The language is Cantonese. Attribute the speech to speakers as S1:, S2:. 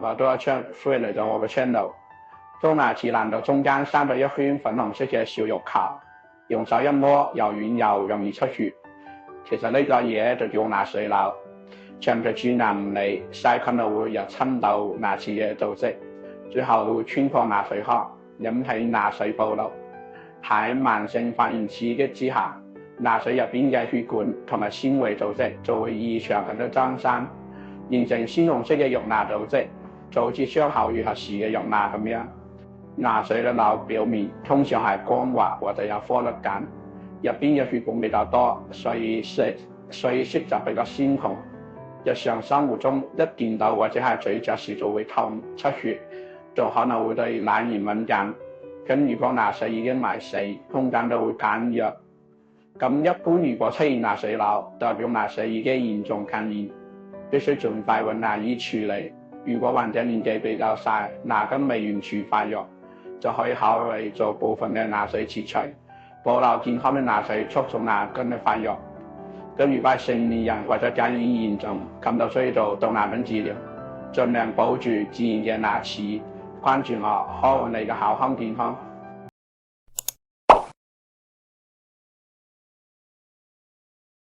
S1: 我都要歡迎嚟到我嘅 channel。中拿痔爛到中間生咗一圈粉紅色嘅小肉球，用手一摸又軟又容易出血。其實呢個嘢就叫牙水瘤，長期蛀牙唔理，細菌就會入侵到牙齒嘅組織，最後會穿破牙髓殼，引起牙髓暴露。喺慢性發炎刺激之下，牙髓入邊嘅血管同埋纖維組織就會異常咁樣增生，形成鮮紅色嘅肉芽組織，就好似傷口愈合時嘅肉芽咁樣。牙髓嘅瘤表面通常係光滑或者有顆粒感，入邊嘅血管比較多，所以色澤比較鮮紅。日常生活中一見到或者係咀嚼時就會痛出血，就可能會對奶源敏感。咁如果牙髓已經埋死，空間都會減弱。咁一般如果出現牙髓瘤，代表牙髓已經嚴重感染，必須盡快揾牙醫處理。如果患者年紀比較細，牙根未完全發育，就可以考慮做部分嘅牙髓切除，保留健康嘅牙髓，促進牙根嘅發育。咁如果係成年人或者感染嚴重，咁就需要做杜牙根治療，盡量保住自然嘅牙齒。關注我，可愛你嘅口腔健康。